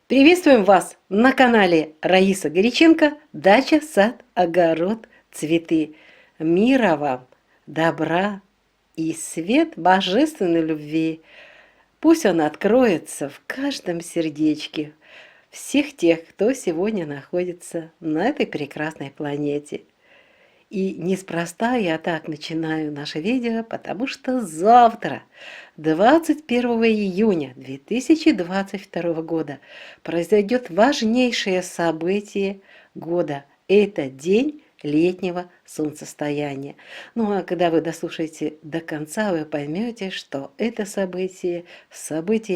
Приветствуем вас на канале Раиса Горяченко «Дача, сад, огород, цветы». Мира вам, добра и свет божественной любви. Пусть он откроется в каждом сердечке всех тех, кто сегодня находится на этой прекрасной планете. И неспроста я так начинаю наше видео, потому что завтра, 21 июня 2022 года, произойдет важнейшее событие года. Это день летнего солнцестояния. Ну а когда вы дослушаете до конца, вы поймете, что это событие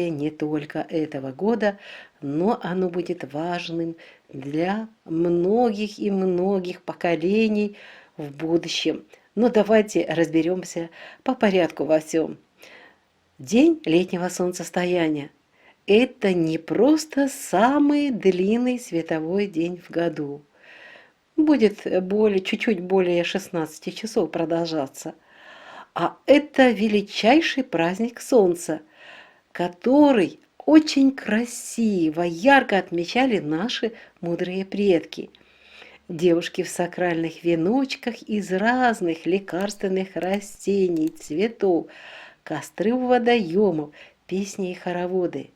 не только этого года, но оно будет важным для многих и многих поколений в будущем. Но давайте разберемся по порядку во всем. День летнего солнцестояния. Это не просто самый длинный световой день в году. Будет чуть-чуть более 16 часов продолжаться. А это величайший праздник Солнца, который очень красиво, ярко отмечали наши мудрые предки. Девушки в сакральных веночках из разных лекарственных растений, цветов, костры у водоемов, песни и хороводы.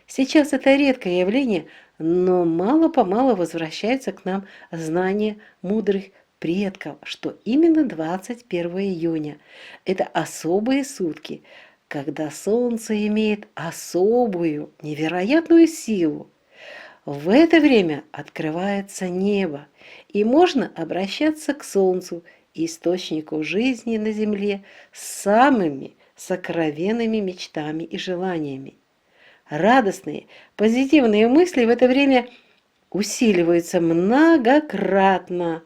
Сейчас это редкое явление, но мало-помалу возвращаются к нам знания мудрых предков, что именно 21 июня – это особые сутки, когда Солнце имеет особую, невероятную силу. В это время открывается небо, и можно обращаться к Солнцу, источнику жизни на Земле, с самыми сокровенными мечтами и желаниями. Радостные, позитивные мысли в это время усиливаются многократно.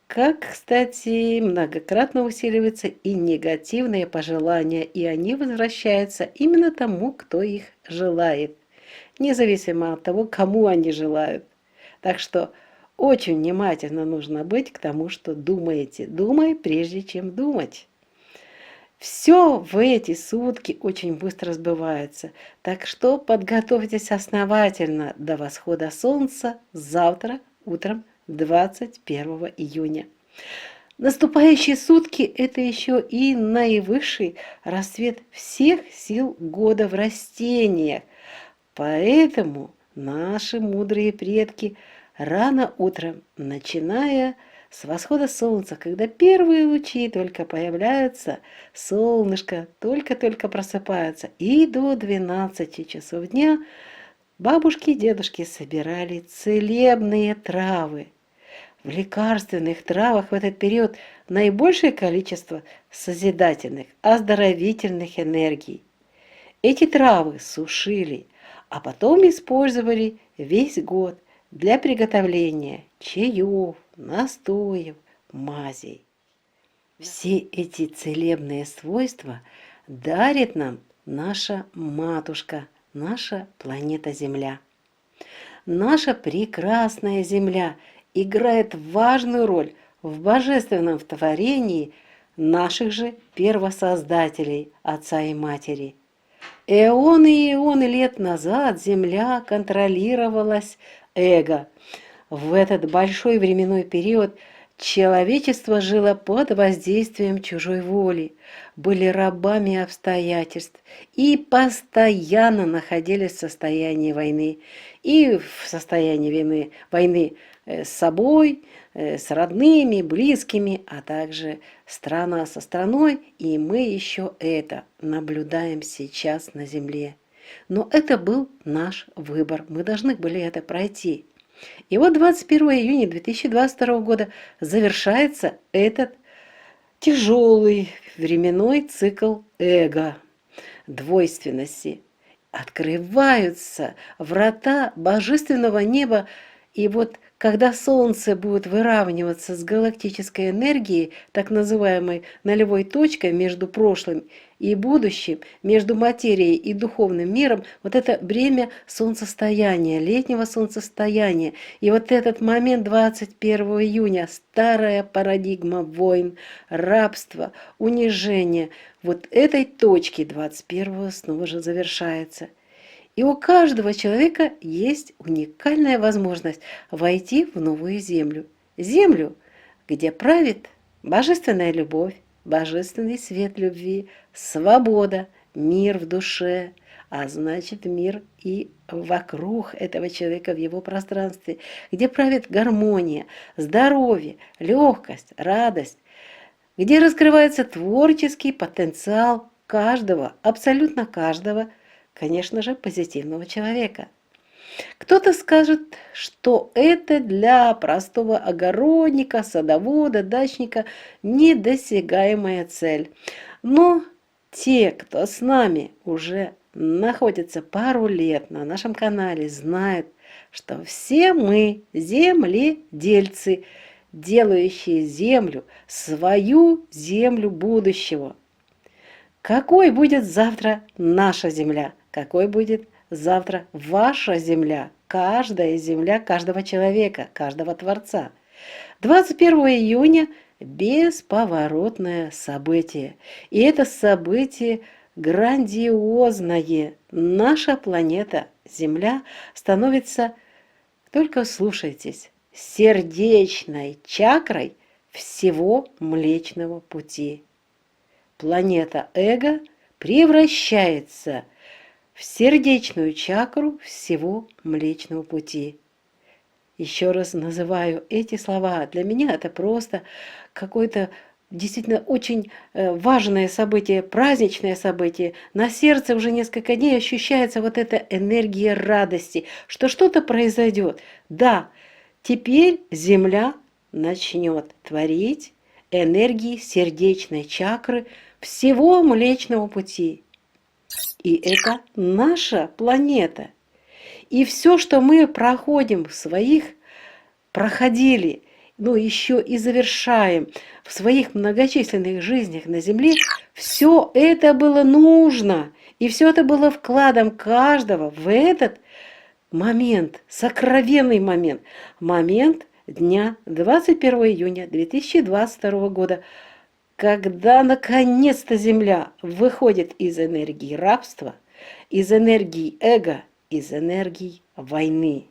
Как, кстати, многократно усиливаются и негативные пожелания, и они возвращаются именно тому, кто их желает, независимо от того, кому они желают. Так что очень внимательно нужно быть к тому, что думаете. Думай, прежде чем думать. Все в эти сутки очень быстро сбывается, так что подготовьтесь основательно до восхода солнца завтра утром 21 июня. Наступающие сутки – это еще и наивысший расцвет всех сил года в растениях, поэтому наши мудрые предки рано утром, начиная с восхода солнца, когда первые лучи только появляются, солнышко только-только просыпается, и до 12 часов дня бабушки и дедушки собирали целебные травы. В лекарственных травах в этот период наибольшее количество созидательных, оздоровительных энергий. Эти травы сушили, а потом использовали весь год для приготовления чаев, настоев, мазей. Все эти целебные свойства дарит нам наша матушка, наша планета Земля. Наша прекрасная Земля играет важную роль в божественном творении наших же первосоздателей, Отца и Матери. Эоны и эоны лет назад Земля контролировалась эго. В этот большой временной период человечество жило под воздействием чужой воли, были рабами обстоятельств и постоянно находились в состоянии войны. И в состоянии войны с собой, с родными, близкими, а также страна со страной, и мы еще это наблюдаем сейчас на Земле. Но это был наш выбор, мы должны были это пройти. И вот 21 июня 2022 года завершается этот тяжелый временной цикл эго, двойственности. Открываются врата божественного неба, и вот когда Солнце будет выравниваться с галактической энергией, так называемой нулевой точкой между прошлым и будущим, между материей и духовным миром, вот это время солнцестояния, летнего солнцестояния. И вот этот момент 21 июня, старая парадигма войн, рабства, унижения, вот этой точки 21 снова же завершается. И у каждого человека есть уникальная возможность войти в новую землю. Землю, где правит божественная любовь, божественный свет любви, свобода, мир в душе, а значит мир и вокруг этого человека в его пространстве, где правит гармония, здоровье, легкость, радость, где раскрывается творческий потенциал каждого, абсолютно каждого, конечно же, позитивного человека. Кто-то скажет, что это для простого огородника, садовода, дачника недосягаемая цель. Но те, кто с нами уже находится пару лет на нашем канале, знают, что все мы земледельцы, делающие землю, свою землю будущего. Какой будет завтра наша земля? Какой будет завтра ваша земля? Каждая земля каждого человека, каждого Творца. 21 июня бесповоротное событие. И это событие грандиозное. Наша планета Земля становится, только слушайтесь, сердечной чакрой всего Млечного Пути. Планета Эго превращается в сердечную чакру всего Млечного Пути. Еще раз называю эти слова. Для меня это просто какое-то действительно очень важное событие, праздничное событие. На сердце уже несколько дней ощущается вот эта энергия радости, что что-то произойдет. Да, теперь Земля начнет творить энергии сердечной чакры всего Млечного Пути. И это наша планета. И все, что мы проходим проходили, но еще и завершаем в своих многочисленных жизнях на Земле, все это было нужно. И все это было вкладом каждого в этот момент, сокровенный момент, момент дня 21 июня 2022 года, когда наконец-то Земля выходит из энергии рабства, из энергии эго, из энергии войны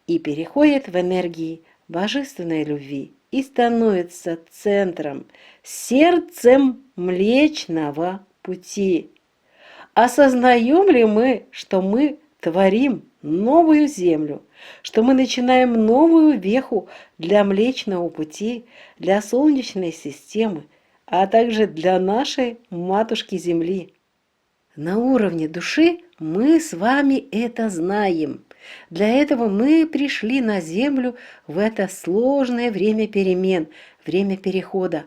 и переходит в энергии божественной любви и становится центром, сердцем Млечного Пути. Осознаем ли мы, что мы творим новую землю, что мы начинаем новую веху для Млечного Пути, для Солнечной системы, а также для нашей Матушки Земли? На уровне души мы с вами это знаем. Для этого мы пришли на Землю в это сложное время перемен, время перехода.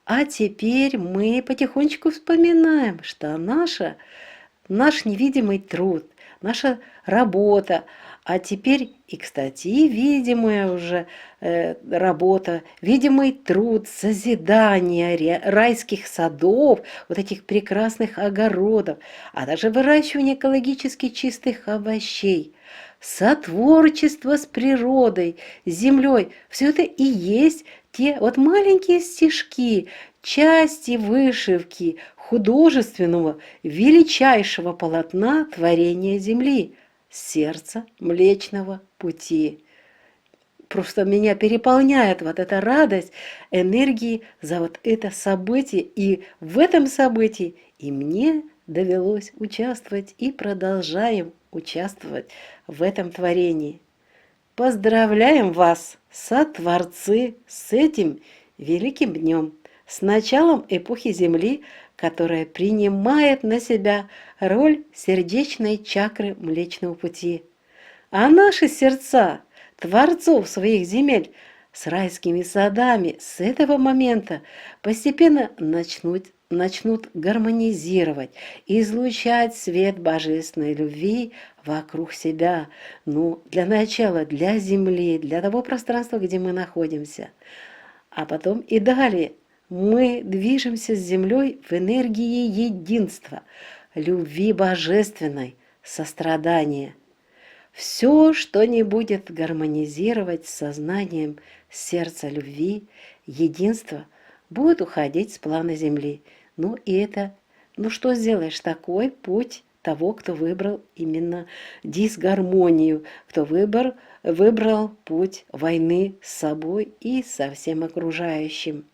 А теперь мы потихонечку вспоминаем, что наш невидимый труд, наша работа, а теперь и, кстати, и видимая уже работа, видимый труд, созидание райских садов, вот этих прекрасных огородов, а также выращивание экологически чистых овощей, сотворчество с природой, с землей. Все это и есть те вот маленькие стишки, части вышивки художественного величайшего полотна творения Земли, сердца Млечного Пути. Просто меня переполняет вот эта радость, энергии за вот это событие. И в этом событии и мне довелось участвовать, и продолжаем участвовать в этом творении. Поздравляем вас, сотворцы, с этим великим днем, с началом эпохи Земли, которая принимает на себя роль сердечной чакры Млечного Пути. А наши сердца, творцов своих земель, с райскими садами с этого момента постепенно начнут гармонизировать, излучать свет божественной любви вокруг себя. Ну, для начала для Земли, для того пространства, где мы находимся. А потом и далее мы движемся с Землей в энергии единства, любви божественной, сострадания. Все, что не будет гармонизировать с сознанием сердца любви, единства, будет уходить с плана Земли. Ну и это, ну что сделаешь, такой путь того, кто выбрал именно дисгармонию, кто выбрал путь войны с собой и со всем окружающим.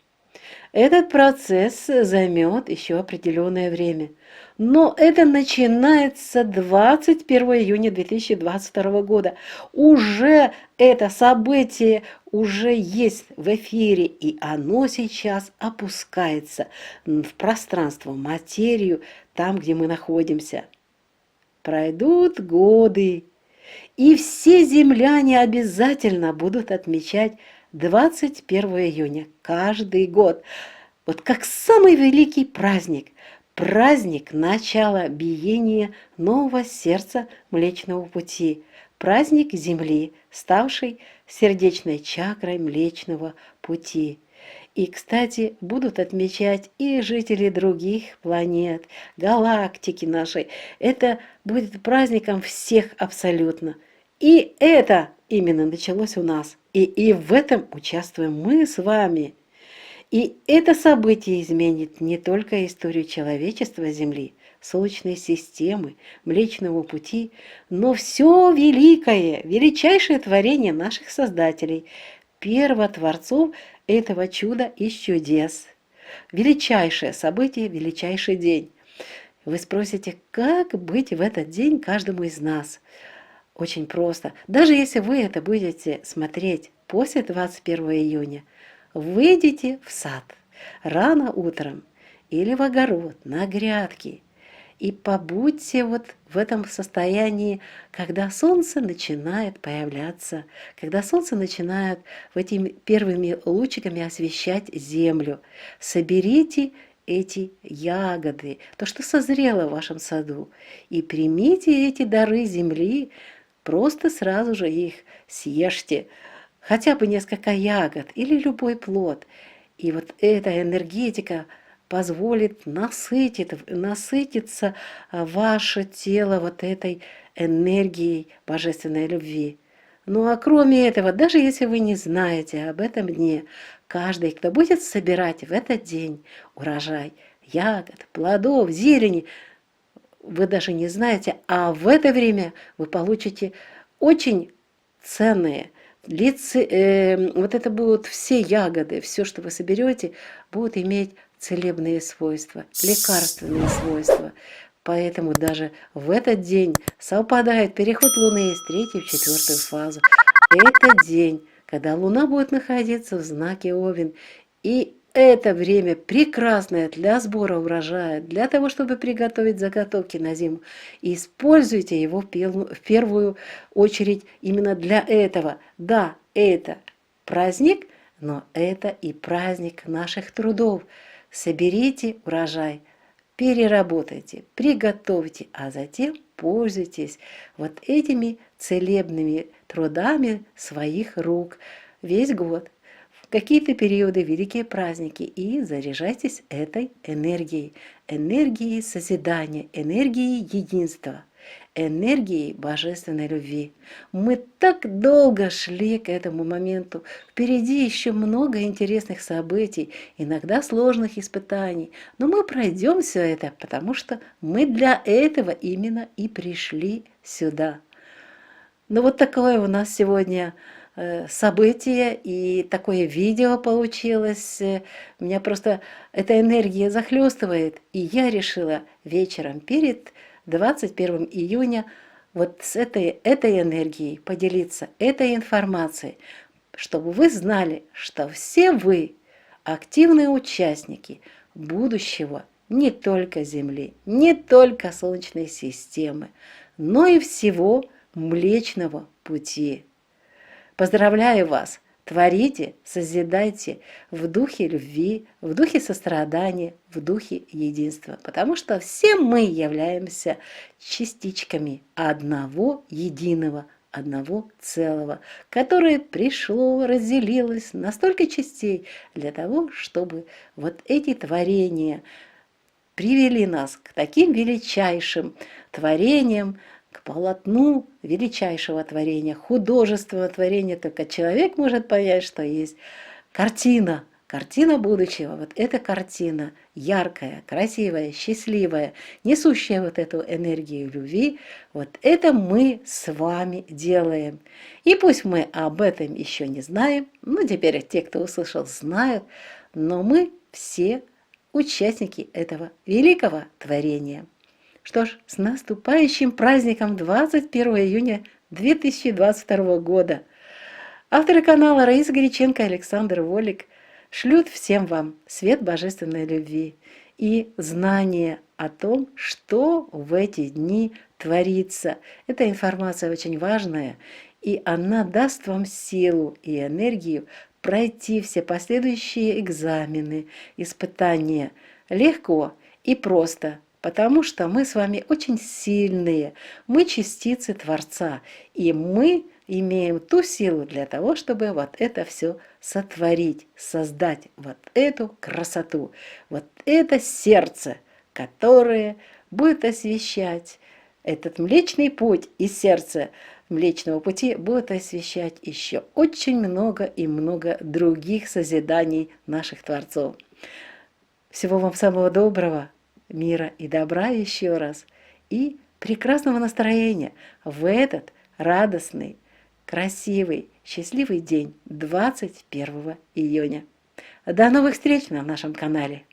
Этот процесс займет еще определенное время. Но это начинается 21 июня 2022 года. Уже это событие уже есть в эфире, и оно сейчас опускается в пространство, в материю, там, где мы находимся. Пройдут годы, и все земляне обязательно будут отмечать 21 июня каждый год. Вот как самый великий праздник. Праздник начала биения нового сердца Млечного Пути. Праздник Земли, ставший сердечной чакрой Млечного Пути. И, кстати, будут отмечать и жители других планет, галактики нашей. Это будет праздником всех абсолютно. И это именно началось у нас. И в этом участвуем мы с вами. И это событие изменит не только историю человечества Земли, Солнечной системы, Млечного Пути, но все великое, величайшее творение наших создателей, первотворцов этого чуда и чудес. Величайшее событие, величайший день. Вы спросите, как быть в этот день каждому из нас? Очень просто. Даже если вы это будете смотреть после 21 июня, выйдите в сад рано утром или в огород, на грядки, и побудьте вот в этом состоянии, когда солнце начинает появляться, когда солнце начинает этими первыми лучиками освещать землю. Соберите эти ягоды, то, что созрело в вашем саду, и примите эти дары земли, просто сразу же их съешьте, хотя бы несколько ягод или любой плод. И вот эта энергетика позволит насытиться ваше тело вот этой энергией божественной любви. Ну а кроме этого, даже если вы не знаете об этом дне, каждый, кто будет собирать в этот день урожай ягод, плодов, зелени, вы даже не знаете, а в это время вы получите очень ценные вот это будут все ягоды, все, что вы соберете, будут иметь целебные свойства, лекарственные свойства. Поэтому даже в этот день совпадает переход Луны из третьей в четвертую фазу. Это день, когда Луна будет находиться в знаке Овен. И это время прекрасное для сбора урожая, для того, чтобы приготовить заготовки на зиму. И используйте его в первую очередь именно для этого. Да, это праздник, но это и праздник наших трудов. Соберите урожай, переработайте, приготовьте, а затем пользуйтесь вот этими целебными трудами своих рук весь год. В какие-то периоды великие праздники и заряжайтесь этой энергией, энергией созидания, энергией единства, энергией божественной любви. Мы так долго шли к этому моменту. Впереди еще много интересных событий, иногда сложных испытаний. Но мы пройдем все это, потому что мы для этого именно и пришли сюда. Ну вот такое у нас сегодня событие, и такое видео получилось. Меня просто эта энергия захлестывает, и я решила вечером перед 21 июня вот с этой энергией поделиться, этой информацией, чтобы вы знали, что все вы активные участники будущего не только Земли, не только Солнечной системы, но и всего Млечного Пути. Поздравляю вас! Творите, созидайте в духе любви, в духе сострадания, в духе единства. Потому что все мы являемся частичками одного единого, одного целого, которое пришло, разделилось на столько частей для того, чтобы вот эти творения привели нас к таким величайшим творениям, к полотну величайшего творения, художественного творения. Только человек может понять, что есть картина, картина будущего, вот эта картина яркая, красивая, счастливая, несущая вот эту энергию любви, вот это мы с вами делаем. И пусть мы об этом еще не знаем, но теперь те, кто услышал, знают, но мы все участники этого великого творения. Что ж, с наступающим праздником 21 июня 2022 года! Авторы канала Раиса Горяченко и Александр Волик шлют всем вам свет божественной любви и знания о том, что в эти дни творится. Эта информация очень важная, и она даст вам силу и энергию пройти все последующие экзамены, испытания легко и просто, потому что мы с вами очень сильные, мы частицы Творца, и мы имеем ту силу для того, чтобы вот это все сотворить, создать вот эту красоту, вот это сердце, которое будет освещать этот Млечный Путь, из сердца Млечного Пути будет освещать еще очень много и много других созиданий наших Творцов. Всего вам самого доброго, мира и добра еще раз, и прекрасного настроения в этот радостный, красивый, счастливый день 21 июня. До новых встреч на нашем канале!